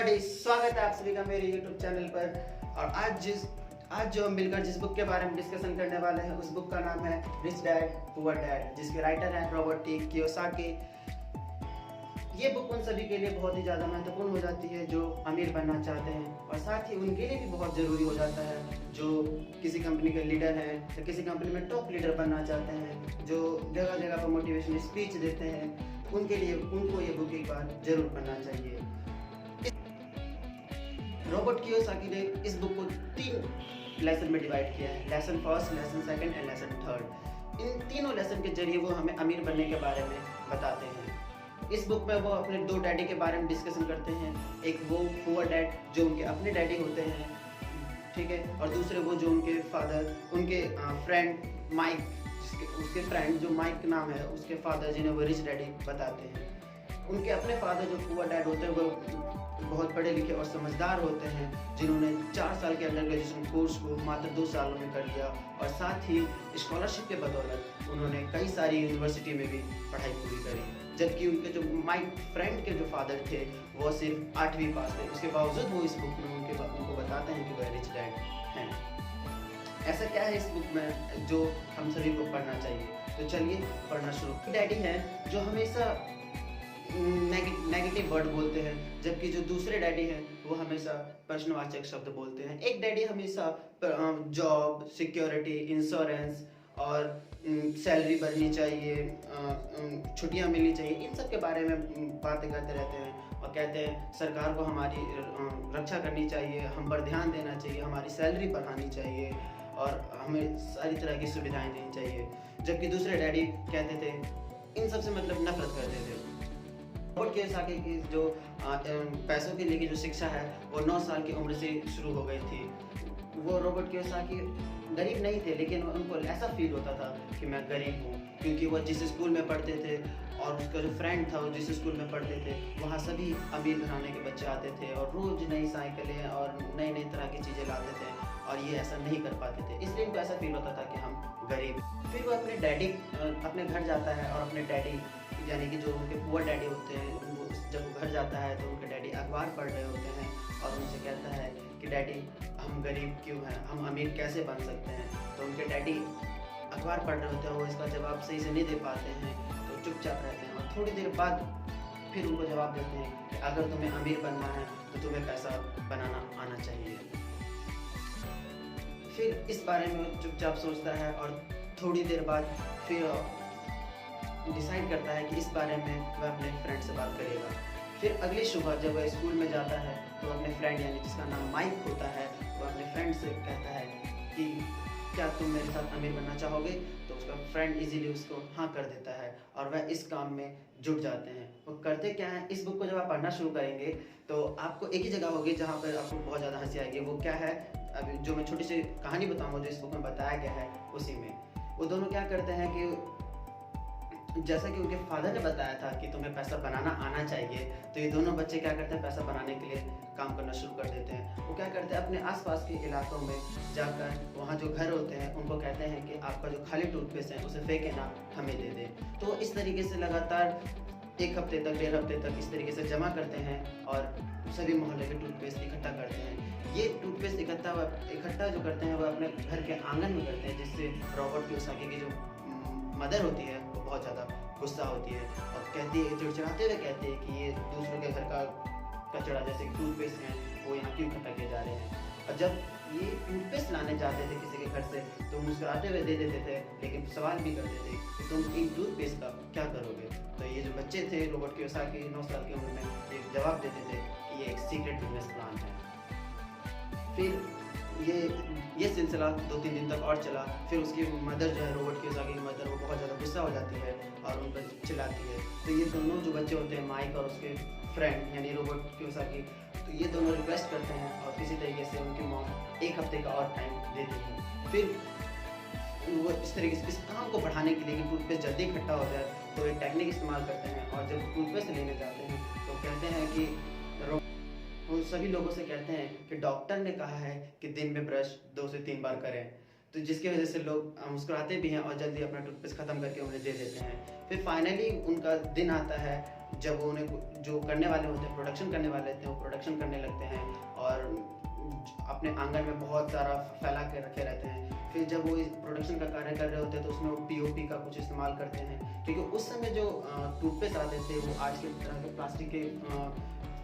Everybody, स्वागत है आप सभी का मेरे यूट्यूब चैनल पर। और आज जो हम मिलकर जिस बुक के बारे में डिस्कशन करने वाले हैं उस बुक का नाम है रिच डैड पुअर डैड, जिसके राइटर हैं रॉबर्ट टी कियोसाकी। ये बुक उन सभी के लिए बहुत ही ज़्यादा महत्वपूर्ण हो जाती है जो अमीर बनना चाहते हैं, और साथ ही उनके लिए भी बहुत ज़रूरी हो जाता है जो किसी कंपनी के लीडर हैं या किसी कंपनी में टॉप लीडर बनना चाहते हैं, जो जगह जगह पर मोटिवेशन स्पीच देते हैं। उनके लिए उनको ये बुक एक बार जरूर पढ़ना चाहिए। रॉबर्ट कियोसाकी ने इस बुक को 3 लेसन में डिवाइड किया है, lesson first, lesson second and lesson third. इन तीनों लेसन के जरिए वो हमें अमीर बनने के बारे में बताते हैं। इस बुक में वो अपने 2 डैडी के बारे में डिस्कशन करते हैं। एक वो पुअर डैड जो उनके अपने डैडी होते हैं, ठीक है, और दूसरे वो जो उनके फादर, उनके फ्रेंड माइक, उसके फ्रेंड जो माइक नाम है उसके फादर जिन्हें वो रिच डैडी बताते हैं। उनके अपने फादर जो पुअर डैड होते हैं वो बहुत पढ़े लिखे और समझदार होते हैं, जिन्होंने 4 साल के अंडर ग्रेजुएशन कोर्स को मात्र 2 सालों में कर लिया, और साथ ही स्कॉलरशिप के बदौलत उन्होंने कई सारी यूनिवर्सिटी में भी पढ़ाई पूरी करी। जबकि उनके जो माइक फ्रेंड के जो फादर थे वो सिर्फ 8वीं पास थे। उसके बावजूद वो इस बुक में उनको बताते हैं कि वह रिच डैड हैं। ऐसा क्या है इस बुक में जो हम सभी को पढ़ना चाहिए? तो चलिए पढ़ना शुरू। डैडी हैं जो हमेशा नेगेटिव वर्ड बोलते हैं, जबकि जो दूसरे डैडी हैं वो हमेशा प्रश्नवाचक शब्द बोलते हैं। एक डैडी हमेशा जॉब सिक्योरिटी, इंश्योरेंस और सैलरी बढ़नी चाहिए, छुट्टियां मिलनी चाहिए, इन सब के बारे में बातें करते रहते हैं और कहते हैं सरकार को हमारी रक्षा करनी चाहिए, हम पर ध्यान देना चाहिए, हमारी सैलरी बढ़ानी चाहिए और हमें सारी तरह की सुविधाएं देनी चाहिए। जबकि दूसरे डैडी कहते थे, इन सब से मतलब नफरत करते थे। रॉबर्ट कियोसाकी की जो पैसों के लिए जो शिक्षा है वो 9 साल की उम्र से शुरू हो गई थी। वो रॉबर्ट कियोसाकी गरीब नहीं थे, लेकिन उनको ऐसा फील होता था कि मैं गरीब हूँ, क्योंकि वो जिस स्कूल में पढ़ते थे और उसका जो फ्रेंड था वो जिस स्कूल में पढ़ते थे वहाँ सभी अमीर घराने के बच्चे आते थे और रोज़ नई साइकिलें और नई नई तरह की चीज़ें लाते थे, और ये ऐसा नहीं कर पाते थे, इसलिए इनको ऐसा फील होता था कि हम गरीब। फिर वो अपने डैडी अपने घर जाता है और अपने डैडी यानी कि जो उनके पुअर डैडी होते हैं जब वो घर जाता है तो उनके डैडी अखबार पढ़ रहे होते हैं और उनसे कहता है कि डैडी हम गरीब क्यों हैं, हम अमीर कैसे बन सकते हैं? तो उनके डैडी अखबार पढ़ रहे होते हैं, वो इसका जवाब सही से नहीं दे पाते हैं, तो चुपचाप रहते हैं और थोड़ी देर बाद फिर उनको जवाब देते हैं कि अगर तुम्हें अमीर बनना है तो तुम्हें पैसा बनाना आना चाहिए। फिर इस बारे में वो चुपचाप सोचता है और थोड़ी देर बाद फिर डिसाइड करता है कि इस बारे में वह अपने फ्रेंड से बात करेगा। फिर अगली सुबह जब वह स्कूल में जाता है तो अपने फ्रेंड यानी जिसका नाम माइक होता है वो अपने फ्रेंड से कहता है कि क्या तुम मेरे साथ अमीर बनना चाहोगे? तो उसका फ्रेंड इजीली उसको हाँ कर देता है और वह इस काम में जुट जाते हैं। वो करते क्या है, इस बुक को जब आप पढ़ना शुरू करेंगे तो आपको एक ही जगह होगी जहाँ पर आपको बहुत ज़्यादा हंसी आएगी। वो क्या है, अभी जो मैं छोटी सी कहानी बताऊँगा जो इस बुक में बताया गया है उसी में वो दोनों क्या करते हैं कि जैसा कि उनके फादर ने बताया था कि तुम्हें पैसा बनाना आना चाहिए, तो ये दोनों बच्चे क्या करते हैं, पैसा बनाने के लिए काम करना शुरू कर देते हैं। वो क्या करते हैं, अपने आसपास के इलाकों में जाकर वहाँ जो घर होते हैं उनको कहते हैं कि आपका जो खाली टूथपेस्ट है उसे फेंके ना, हमें दे दे। तो इस तरीके से लगातार 1 हफ्ते तक 1.5 हफ्ते तक इस तरीके से जमा करते हैं और सभी मोहल्ले के टूथपेस्ट इकट्ठा करते हैं। ये टूथपेस्ट इकट्ठा जो करते हैं वो अपने घर के आंगन में करते हैं, जिससे रॉबर्ट कियोसाकी की जो मदर होती है वो बहुत ज़्यादा गुस्सा होती है और कहती है, चिड़चिड़ाते हुए कहती है कि ये दूसरों के घर का कचरा जैसे कि टूथपेस्ट हैं वो यहाँ क्यों इकट्ठा किए जा रहे हैं। और जब ये टूथपेस्ट लाने जाते थे किसी के घर से तो मुस्कुराते हुए दे देते थे, लेकिन सवाल भी करते थे कि तुम इन टूथपेस्ट का क्या करोगे? तो ये जो बच्चे थे रॉबर्ट कियोसाकी 9 साल की उम्र में एक जवाब देते थे कि ये एक सीक्रेट बिजनेस प्लान है। फिर ये सिलसिला 2-3 दिन तक और चला। फिर उसकी मदर जो है, रॉबर्ट कियोसाकी की मदर, वो बहुत ज़्यादा गुस्सा हो जाती है और उन पर चिल्लाती है। तो ये दोनों जो बच्चे होते हैं, माइक और उसके फ्रेंड यानी रॉबर्ट कियोसाकी, तो ये दोनों रिक्वेस्ट करते हैं और किसी तरीके से उनकी मॉम 1 हफ्ते का और टाइम देती है। फिर वो इस तरीके से इस काम को बढ़ाने के लिए कि टूथपेस्ट जल्दी इकट्ठा हो जाए तो एक टेक्निक इस्तेमाल करते हैं, और जब टूथपेस्ट लेने जाते हैं तो कहते हैं कि उन सभी लोगों से कहते हैं कि डॉक्टर ने कहा है कि दिन में ब्रश 2 से 3 बार करें, तो जिसकी वजह से लोग मुस्कुराते भी हैं और जल्दी अपना टूथपेस्ट ख़त्म करके उन्हें दे देते हैं। फिर फाइनली उनका दिन आता है जब उन्हें जो करने वाले होते हैं, प्रोडक्शन करने वाले होते हैं, वो प्रोडक्शन करने लगते हैं और अपने आंगन में बहुत सारा फैला के रखे रहते हैं। फिर जब वो इस प्रोडक्शन का कार्य कर रहे होते हैं तो उसमें वो पीओपी का कुछ इस्तेमाल करते हैं, क्योंकि उस समय जो टूथपेस्ट आते थे वो आज के तरह के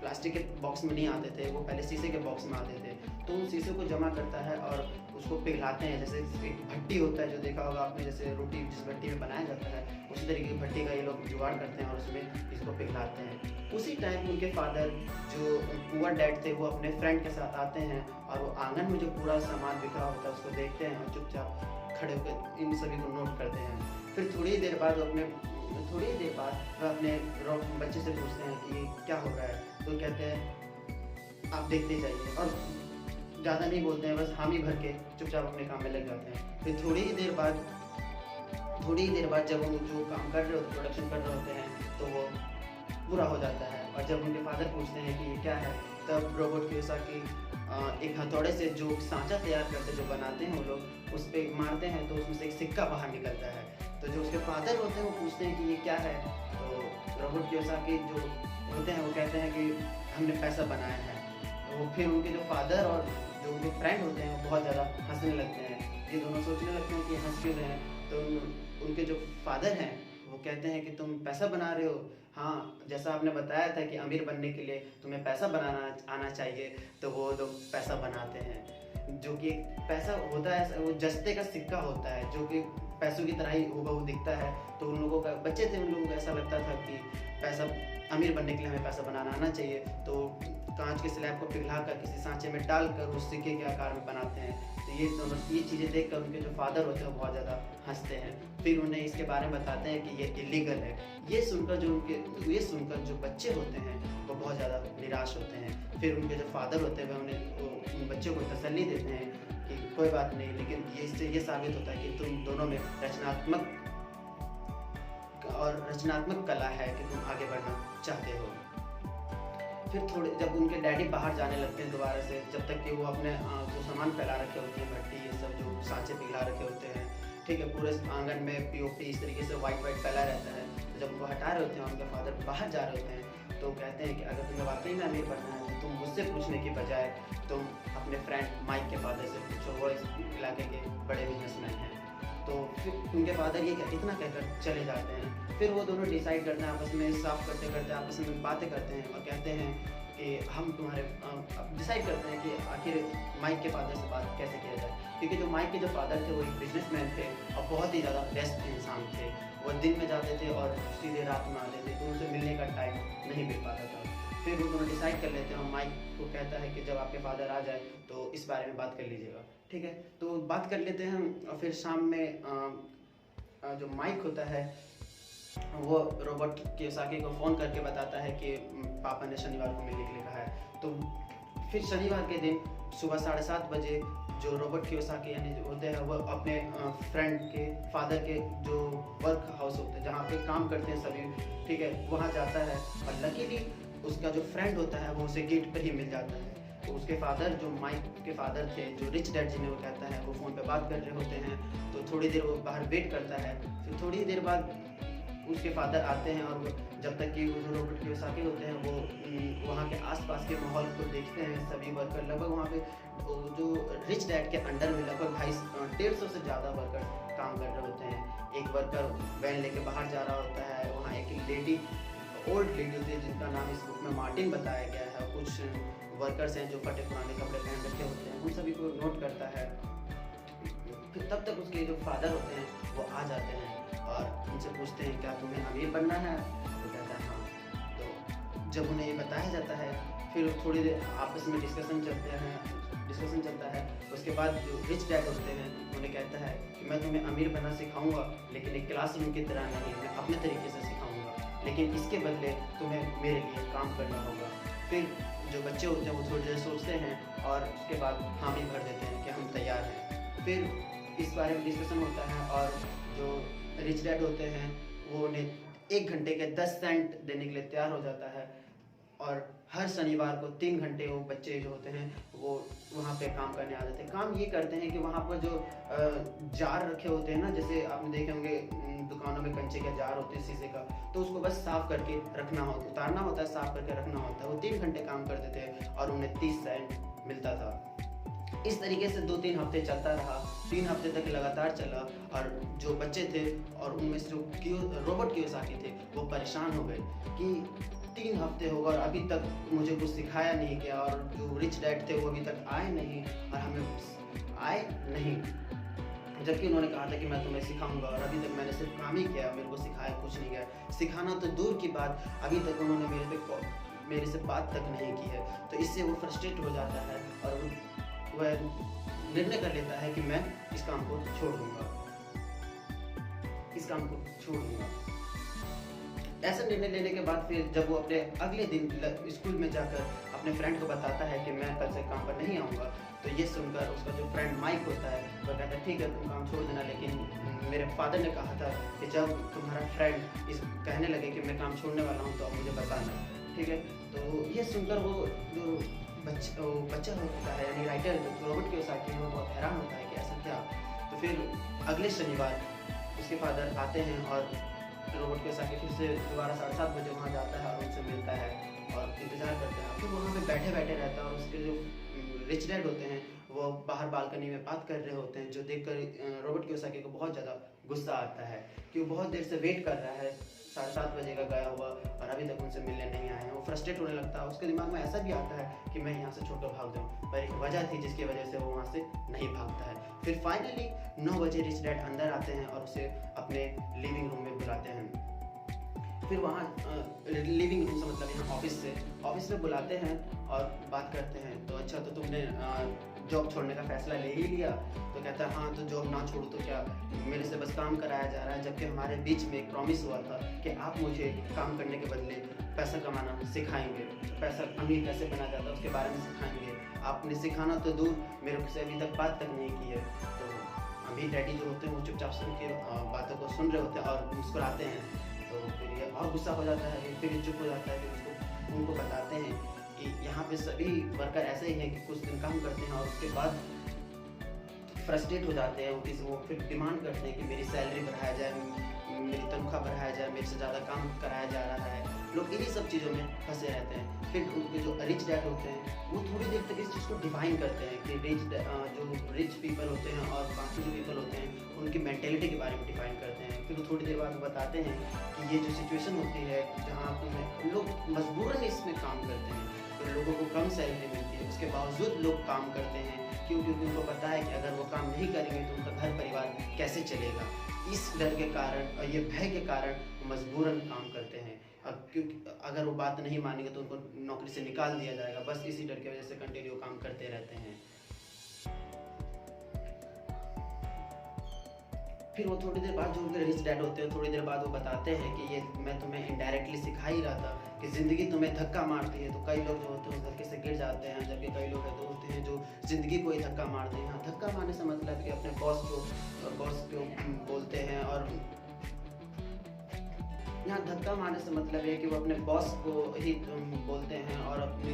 प्लास्टिक के बॉक्स में नहीं आते थे, वो पहले शीशे के बॉक्स में आते थे। तो उन शीशे को जमा करता है और उसको पिघलाते हैं। जैसे एक भट्टी होता है जो देखा होगा आपने, जैसे रोटी जिस भट्टी में बनाया जाता है उसी तरीके की भट्टी का ये लोग जुगाड़ करते हैं और उसमें इसको पिघलाते हैं। उसी टाइम उनके फादर जो पुअर डैड थे वो अपने फ्रेंड के साथ आते हैं और वो आंगन में जो पूरा सामान बिखरा होता है उसको देखते हैं और चुपचाप खड़े होकर इन सभी को नोट करते हैं। फिर थोड़ी देर बाद वह अपने बच्चे से पूछते हैं कि क्या हो रहा है, तो कहते हैं आप देखते जाइए, और ज़्यादा नहीं बोलते हैं, बस हामी भर के चुपचाप अपने काम में लग जाते हैं। फिर थोड़ी ही देर बाद जब वो जो काम कर रहे होते, प्रोडक्शन कर रहे होते हैं, तो वो पूरा हो जाता है। और जब उनके फादर पूछते हैं कि ये क्या है, तब रोबोट कियोसाकी एक हथौड़े से जो सांचा तैयार करते, जो बनाते हैं वो लोग, उस पर मारते हैं तो उसमें से एक सिक्का बाहर निकलता है। तो जो उसके फादर होते हैं वो पूछते हैं कि ये क्या है, तो रोबोट कियोसाकी जो होते हैं वो कहते हैं कि हमने पैसा बनाया है। तो फिर उनके जो फादर और जो उनके फ्रेंड होते हैं वो बहुत ज़्यादा हंसने लगते हैं। ये दोनों सोचने लगते हैं कि हंस क्यों रहे हैं। तो उनके जो फादर हैं वो कहते हैं कि तुम पैसा बना रहे हो, हाँ जैसा आपने बताया था कि अमीर बनने के लिए तुम्हें पैसा बनाना आना चाहिए। तो वो लोग पैसा बनाते हैं, जो कि पैसा होता है वो जस्ते का सिक्का होता है, जो कि पैसों की तरह ही हूबहू दिखता है। तो उन लोगों का बच्चे थे, उन लोगों को ऐसा लगता था कि पैसा अमीर बनने के लिए हमें पैसा बनाना आना चाहिए। तो कांच के स्लैब को पिघलाकर किसी सांचे में डालकर उस सिक्के के आकार में बनाते हैं। तो ये चीज़ें देखकर उनके जो फादर होते हैं वो बहुत ज़्यादा हंसते हैं। फिर उन्हें इसके बारे में बताते हैं कि ये इलीगल है। ये सुनकर जो बच्चे होते हैं वो बहुत ज़्यादा निराश होते हैं। फिर उनके जो फादर होते हैं वह उन बच्चों को तसल्ली देते हैं कि कोई बात नहीं, लेकिन इससे ये साबित होता है कि तुम दोनों में रचनात्मक कला है कि तुम आगे बढ़ना चाहते हो। फिर थोड़े जब उनके डैडी बाहर जाने लगते हैं दोबारा से, जब तक कि वो अपने जो सामान फैला रखे होते हैं, भट्टी ये सब जो सांचे पिघला रखे होते हैं, ठीक है, पूरे आंगन में पीओपी इस तरीके से वाइट फैला रहता है। तो जब उनको हटा रहे होते हैं, उनके फादर बाहर जा रहे होते हैं, तो कहते हैं कि अगर तुम्हें वाकई में अमीर बनना है तो तुम मुझसे पूछने की बजाय तुम अपने फ्रेंड माइक के फादर से पूछो, वो इस इलाके के बड़े बिजनेसमैन हैं। तो फिर उनके फादर ये इतना कहकर चले जाते हैं। फिर वो दोनों डिसाइड करते हैं, आपस में साफ करते आपस में बातें करते हैं और कहते हैं कि हम तुम्हारे डिसाइड करते हैं कि आखिर माइक के फादर से बात कैसे किया जाए, क्योंकि जो माइक के जो फादर थे वो एक बिजनेसमैन थे और बहुत ही ज़्यादा बेस्ट इंसान थे। वो दिन में जाते थे और सीधे रात में आते थे, तो उनसे मिलने का टाइम नहीं मिल पाता था। फिर वो दोनों डिसाइड कर लेते हैं और माइक को कहता है कि जब आपके फादर आ जाए तो इस बारे में बात कर लीजिएगा, ठीक है। तो बात कर लेते हैं और फिर शाम में जो माइक होता है वो रोबोट कियोसाकी को फ़ोन करके बताता है कि पापा ने शनिवार को मिलने के लिए कहा है। तो फिर शनिवार के दिन सुबह 7:30 बजे जो रोबोट कियोसाकी यानी जो होते हैं वो अपने फ्रेंड के फादर के जो वर्क हाउस होते हैं जहाँ पे काम करते हैं सभी, ठीक है, वहाँ जाता है और लकीली उसका जो फ्रेंड होता है वो उसे गेट पर ही मिल जाता है। तो उसके फादर जो माइक के फादर थे, जो रिच डैड जिन्हें वो कहता है, वो फ़ोन पे बात कर रहे होते हैं। तो थोड़ी देर वो बाहर वेट करता है। फिर थोड़ी देर बाद उसके फादर आते हैं और जब तक कि वो जो रोबोट कियोसाकी होते हैं वो वहाँ के आसपास के माहौल को देखते हैं। सभी वर्कर लगभग वहाँ पे जो रिच डैड के अंडर में लगभग 150 से ज़्यादा वर्कर काम कर रहे होते हैं। एक वर्कर वैन लेके बाहर जा रहा होता है, वहाँ एक लेडी ओल्ड लेडी होती है जिनका नाम इस बुक में मार्टिन बताया गया है। कुछ वर्कर्स हैं जो फटे पुराने कपड़े पहन रखे होते हैं, उन सभी को नोट करता है। फिर तब तक उसके जो फादर होते हैं वो आ जाते हैं और उनसे पूछते हैं क्या तुम्हें अमीर बनना है, तो कहता है हाँ। तो जब उन्हें ये बताया जाता है फिर थोड़ी देर आपस में डिस्कशन चलता है। उसके बाद जो रिच डैड होते हैं उन्हें कहता है कि मैं तुम्हें अमीर बनना सिखाऊंगा, लेकिन एक क्लासरूम की तरह नहीं, मैं अपने तरीके से सिखाऊंगा, लेकिन इसके बदले तुम्हें मेरे लिए काम करना होगा। फिर जो बच्चे होते हैं वो थोड़ी देर सोचते हैं और उसके बाद हामी भर देते हैं कि हम तैयार हैं। फिर इस बारे में डिस्कशन होता है और जो रिच डैड होते हैं वो उन्हें 1 घंटे के 10 सेंट देने के लिए तैयार हो जाता है। और हर शनिवार को 3 घंटे वो बच्चे जो होते हैं वो वहाँ पे काम करने आ जाते हैं। काम ये करते हैं कि वहाँ पर जो जार रखे होते हैं ना, जैसे आपने देखे होंगे दुकानों में कंचे के जार होते हैं शीशे का, तो उसको बस साफ करके रखना होता, उतारना होता है, साफ करके रखना होता है। वो 3 घंटे काम करते थे और उन्हें 30 सेंट मिलता था। इस तरीके से 2-3 हफ्ते चलता रहा, 3 हफ्ते तक लगातार चला और जो बच्चे थे और उनमें से जो रोबोट कियोसाकी थे वो परेशान हो गए कि 3 हफ्ते हो गए और अभी तक मुझे कुछ सिखाया नहीं गया, और जो रिच डैड थे वो अभी तक आए नहीं और हमें आए नहीं, जबकि उन्होंने कहा था कि मैं तुम्हें सिखाऊंगा, और अभी तक मैंने सिर्फ काम ही किया, मेरे को सिखाया कुछ नहीं गया। सिखाना तो दूर की बात, अभी तक उन्होंने मेरे से बात तक नहीं की है। तो इससे वो फ्रस्ट्रेट हो जाता है और वह निर्णय कर लेता है कि मैं इस काम को छोड़ दूंगा, इस काम को छोड़ दूंगा। ऐसा निर्णय लेने के बाद फिर जब वो अपने अगले दिन स्कूल में जाकर अपने फ्रेंड को बताता है कि मैं कल से काम पर नहीं आऊँगा, तो ये सुनकर उसका जो फ्रेंड माइक होता है वो कहता है ठीक है तुम काम छोड़ देना, लेकिन मेरे फादर ने कहा था कि जब तुम्हारा फ्रेंड इस कहने लगे कि मैं काम छोड़ने वाला हूँ तो अब मुझे बताना, ठीक है। तो ये सुनकर वो जो बच्चा होता है यानी राइटर जो रोबोट कियोसाकी है वो बहुत हैरान होता है कि ऐसा क्या। तो फिर अगले शनिवार उसके फादर आते हैं और रोबोट कियोसाकी फिर से दोबारा 7:30 बजे वहाँ जाता है और उनसे मिलता है और इंतज़ार करते हैं। फिर वहाँ पे बैठे बैठे रहता है और उसके जो रिच डैड होते हैं वो बाहर बालकनी में बात कर रहे होते हैं, जो देखकर रोबोट कियोसाकी को बहुत ज़्यादा गुस्सा आता है कि वो बहुत देर से वेट कर रहा है, 7:30 बजे का गया हुआ और अभी तक उनसे मिलने नहीं आए हैं। वो फ्रस्ट्रेट होने लगता है, उसके दिमाग में ऐसा भी आता है कि मैं यहाँ से छोड़कर भाग जाऊँ, पर एक वजह थी जिसकी वजह से वो वहाँ से नहीं भागता है। फिर फाइनली 9 बजे रिच डैड अंदर आते हैं और उसे अपने लिविंग रूम में बुलाते हैं। फिर वहाँ लिविंग रूम से मतलब यहाँ ऑफिस में बुलाते हैं और बात करते हैं। तो अच्छा तो तुमने जॉब छोड़ने का फैसला ले ही लिया? तो कहता है हाँ, तो जॉब ना छोड़ो तो क्या, मेरे से बस काम कराया जा रहा है, जबकि हमारे बीच में एक प्रॉमिस हुआ था कि आप मुझे काम करने के बदले पैसा कमाना सिखाएंगे, पैसा अमीर कैसे बना जाता है उसके बारे में सिखाएंगे। आपने सिखाना तो दूर, मेरे से अभी तक बात तक नहीं की है। तो अभी डैडी जो होते हैं वो चुपचाप सुन के बातों को सुन रहे होते हैं और मुस्कुराते हैं। तो फिर ये और गुस्सा हो जाता है, फिर चुप हो जाता है। फिर उनको बताते हैं कि यहाँ पे सभी वर्कर ऐसे ही हैं कि कुछ दिन काम करते हैं और उसके बाद फ्रस्ट्रेट हो जाते हैं। वो फिर डिमांड करते हैं कि मेरी सैलरी बढ़ाया जाए, मेरी तनख्वाह बढ़ाया जाए, मेरे से ज़्यादा काम कराया जा रहा है। लोग इन्हीं सब चीज़ों में फंसे रहते हैं। फिर उनके जो रिच डैड होते हैं वो थोड़ी देर तक इस चीज़ को डिफाइन करते हैं कि जो रिच पीपल होते हैं और बाकी जो पीपल होते हैं उनकी मेंटेलिटी के बारे में डिफाइन करते हैं। फिर वो थोड़ी देर बाद बताते हैं कि ये जो सिचुएशन होती है जहाँ लोग मजबूरन इसमें काम करते हैं, तो लोगों को कम सैलरी मिलती है, उसके बावजूद लोग काम करते हैं क्योंकि उनको पता है कि अगर वो काम नहीं करेंगे तो उनका घर परिवार कैसे चलेगा। इस डर के कारण और ये भय के कारण मजबूरन काम करते हैं। अब क्योंकि अगर वो बात नहीं मानेंगे तो उनको नौकरी से निकाल दिया जाएगा, बस इसी डर की वजह से कंटिन्यू काम करते रहते हैं। फिर वो थोड़ी देर बाद जो उनके रिच डैड होते हैं थोड़ी देर बाद वो बताते हैं कि ये मैं तुम्हें इनडायरेक्टली सिखा ही रहा था कि ज़िंदगी तुम्हें धक्का मारती है। तो कई लोग जो होते हैं उस धक्के से गिर जाते हैं, जबकि कई लोग ऐसे होते हैं जो ज़िंदगी को ही धक्का मारते हैं। धक्का मारने से मतलब कि अपने बॉस को बोलते हैं, और यहाँ धक्का मारने से मतलब है कि वो अपने बॉस को ही बोलते हैं और अपने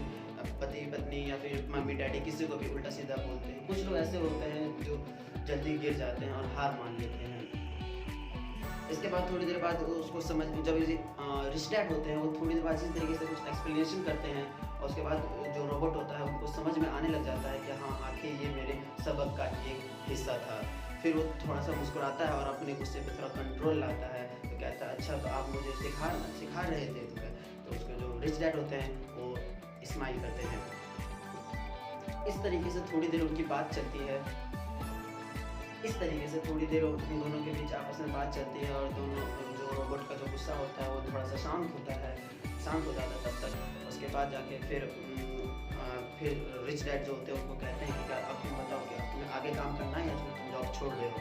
पति पत्नी या फिर मम्मी डैडी किसी को भी उल्टा सीधा बोलते हैं। कुछ लोग ऐसे होते हैं जो जल्दी गिर जाते हैं और हार मान लेते हैं। इसके बाद थोड़ी देर बाद उसको समझ, जब रिच डैड होते हैं वो थोड़ी देर बाद इस तरीके से कुछ एक्सप्लेनेशन करते हैं और उसके बाद जो रोबोट होता है उनको समझ में आने लग जाता है कि हाँ आखिर ये मेरे सबक का एक हिस्सा था। फिर वो थोड़ा सा मुस्कुराता है और अपने गुस्से पे थोड़ा कंट्रोल लाता है। तो कहता है अच्छा तो आप मुझे सिखा रहे थे। तो उसके जो रिच डैड होते हैं वो स्माइल करते हैं। इस तरीके से थोड़ी देर उनकी बात चलती है। इस तरीके से थोड़ी देर उन दोनों के बीच आपस में बात चलती है और दोनों जो रोबोट का जो गुस्सा होता है वो थोड़ा सा शांत हो जाता है तब तक। उसके बाद जाके फिर रिच डैड जो होते हैं उनको कहते हैं कि क्या अब तुम बताओ कि तुम्हें आगे काम करना है या तुम जॉब छोड़ रहे हो।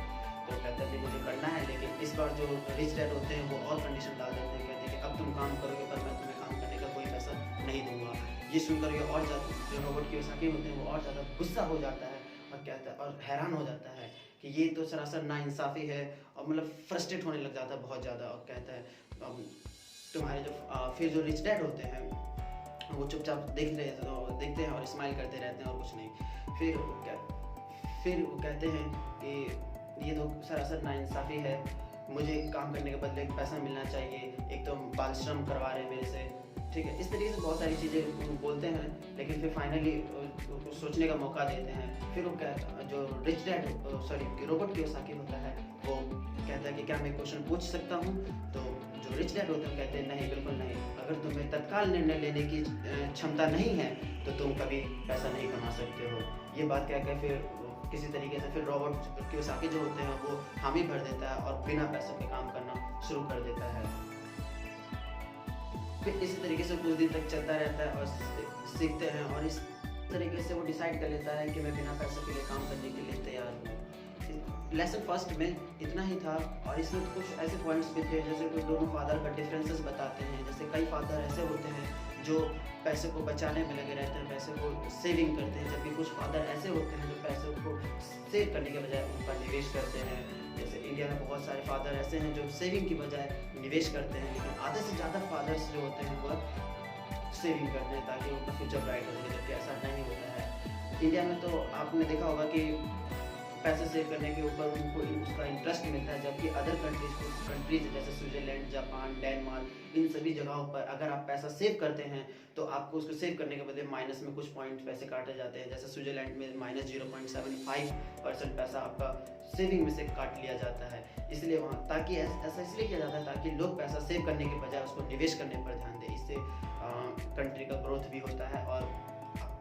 तो कहते हैं कि मुझे करना है, लेकिन इस बार जो रिच डैड होते हैं वो और कंडीशन डाल देते हैं, कहते हैं कि अब तुम काम करोगे पर मैं तुम्हें काम करने का कोई पैसा नहीं दूंगा। ये सुनकर ये और ज़्यादा जो रोबोट कियोसाकी होते हैं वो और ज़्यादा गुस्सा हो जाता है और कहता है और हैरान हो जाता है कि ये तो सरासर नाइंसाफ़ी है, और मतलब फ्रस्ट्रेट होने लग जाता है बहुत ज़्यादा। और कहता है तुम्हारे जो फिर जो रिच डैड होते हैं वो चुपचाप देखते हैं और स्माइल करते रहते हैं और कुछ नहीं। फिर वो कहते हैं कि ये तो सरासर नाइंसाफ़ी है, मुझे काम करने के बदले पैसा मिलना चाहिए, एक तो बाल श्रम करवा रहे हैं मेरे से, ठीक है। इस तरीके से बहुत सारी चीज़ें बोलते हैं, लेकिन फिर फाइनली सोचने का मौका देते हैं। फिर वो जो रिच डैड रोबर्ट कियोसाकी होता है, वो कहता है कि क्या मैं क्वेश्चन पूछ सकता हूँ। तो जो रिच डैड होते हैं कहते हैं नहीं, बिल्कुल नहीं, अगर तुम्हें तत्काल निर्णय लेने की क्षमता नहीं है तो तुम कभी पैसा नहीं कमा सकते हो। ये बात कह कर फिर किसी तरीके से फिर रॉबर्ट कियोसाकी जो होते हैं वो हामी भर देता है और बिना पैसों के काम करना शुरू कर देता है। फिर इसी तरीके से कुछ दिन तक चलता रहता है और सीखते हैं, और इस तरीके से वो डिसाइड कर लेता है कि मैं बिना पैसे के लिए काम करने के लिए तैयार हूँ। लेसन फर्स्ट में इतना ही था, और इसमें कुछ ऐसे पॉइंट्स भी थे जैसे कि दोनों फादर का डिफरेंसेस बताते हैं। जैसे कई फादर ऐसे होते हैं जो पैसे को बचाने में लगे रहते हैं, पैसे को सेविंग करते हैं, जबकि कुछ फादर ऐसे होते हैं जो पैसे को सेव करने के बजाय उनका निवेश करते हैं। जैसे इंडिया में बहुत सारे फादर ऐसे हैं जो सेविंग की बजाय निवेश करते हैं, लेकिन आधे से ज़्यादा फादर्स जो होते हैं वह सेविंग करते हैं ताकि उनका फ्यूचर ब्राइट हो सके, जबकि ऐसा नहीं होता है। इंडिया में तो आपने देखा होगा कि पैसे सेव करने के ऊपर उनको उसका इंटरेस्ट मिलता है, जबकि अदर कंट्रीज जैसे स्विट्जरलैंड, जापान, डेनमार्क, इन सभी जगहों पर अगर आप पैसा सेव करते हैं तो आपको उसको सेव करने के बदले माइनस में कुछ पॉइंट पैसे काटे जाते हैं। जैसे स्विट्जरलैंड में -0.75% पैसा आपका सेविंग में से काट लिया जाता है। इसलिए वहाँ ताकि ऐसा इसलिए किया जाता है ताकि लोग पैसा सेव करने के बजाय उसको निवेश करने पर ध्यान दें। इससे कंट्री का ग्रोथ भी होता है और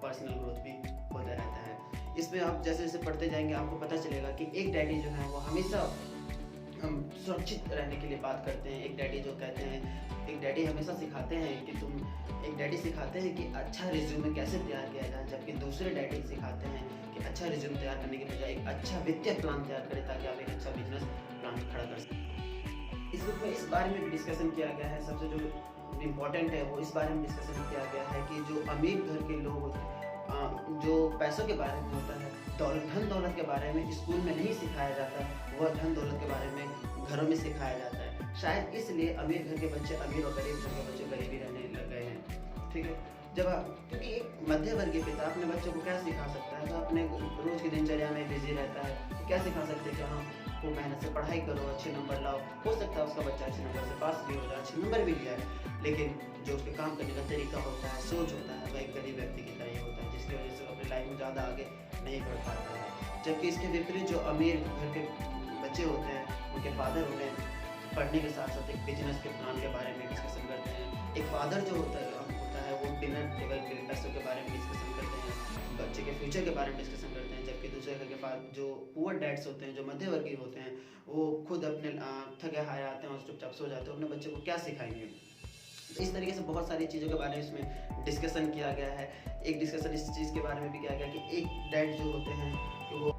पर्सनल ग्रोथ भी होता रहता है। इसमें आप जैसे जैसे पढ़ते जाएंगे आपको पता चलेगा कि एक डैडी जो है वो हमेशा सुरक्षित रहने के लिए बात करते हैं। एक डैडी जो कहते हैं, एक डैडी हमेशा सिखाते हैं कि एक डैडी सिखाते हैं कि अच्छा रिज्यूमे कैसे तैयार किया जाए, जबकि दूसरे डैडी सिखाते हैं कि अच्छा रिज्यूम तैयार करने के बजाय एक अच्छा वित्तीय प्लान तैयार करें ताकि आप एक अच्छा बिजनेस प्लान खड़ा कर सकें। इस बुक में इस बारे में भी डिस्कशन किया गया है। सबसे जो इम्पोर्टेंट है वो इस बारे में डिस्कशन किया गया है कि जो अमीर घर के लोग जो पैसों के बारे में होता है, धन दौलत के बारे में स्कूल में नहीं सिखाया जाता, वह धन दौलत के बारे में घरों में सिखाया जाता है। शायद इसलिए अमीर घर के बच्चे अमीर और गरीब घर के बच्चे गरीब ही रहने लग गए हैं, ठीक है। क्योंकि एक मध्य वर्गीय पिता अपने बच्चों को क्या सिखा सकता है, तो अपने रोज की दिनचर्या में बिजी रहता है, तो क्या सिखा सकते हैं कि हाँ वो मेहनत से पढ़ाई करो, अच्छे नंबर लाओ। हो सकता है उसका बच्चा अच्छे नंबर से पास भी हो जाए, अच्छे नंबर भी लिया है, लेकिन जो उसके काम करने का तरीका होता है, सोच होता है, वह एक गरीब व्यक्ति की तरह ही होता है, जिसकी वजह से वो अपनी लाइफ में ज़्यादा आगे नहीं बढ़ पाता है। जबकि इसके विपरीत जो अमीर घर के बच्चे होते हैं, उनके फादर उन्हें पढ़ने के साथ साथ एक बिजनेस के प्लान के बारे में डिस्कशन करते हैं। एक फादर जो होता है वो डिनर टेबल के पैसों के बारे में डिस्कशन करते हैं, बच्चे के फ्यूचर के बारे में डिस्कशन करते हैं। जबकि दूसरे घर के जो पुअर डैड्स होते हैं, जो मध्यवर्गीय होते हैं, वो खुद अपने थके हारे आते हैं और चुपचाप सो जाते हैं, अपने बच्चे को क्या सिखाएंगे। तो इस तरीके से बहुत सारी चीज़ों के बारे में इसमें डिस्कशन किया गया है। एक डिस्कशन इस चीज़ के बारे में भी किया गया कि एक डैड जो होते हैं तो वो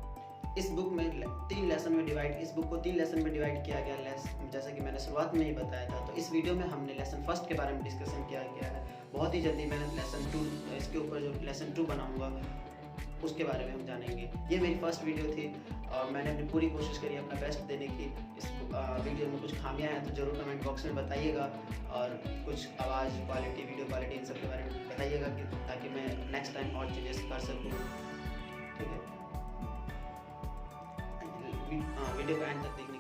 इस बुक में 3 लेसन में इस बुक को 3 लेसन में डिवाइड किया गया, जैसा कि मैंने शुरुआत में ही बताया था। तो इस वीडियो में हमने लेसन फर्स्ट के बारे में डिस्कशन किया गया है। बहुत ही जल्दी मैं लेसन 2 इसके ऊपर जो लेसन 2 बनाऊंगा उसके बारे में हम जानेंगे। ये मेरी फर्स्ट वीडियो थी और मैंने अपनी पूरी कोशिश करी अपना बेस्ट देने की। इस वीडियो में कुछ खामियां हैं तो ज़रूर कमेंट बॉक्स में बताइएगा, और कुछ आवाज़ क्वालिटी, वीडियो क्वालिटी, इन सब के बारे में बताइएगा कि ताकि मैं नेक्स्ट टाइम और चेंजेस कर सकूँ, ठीक है। वीडियो को एंड तक देखने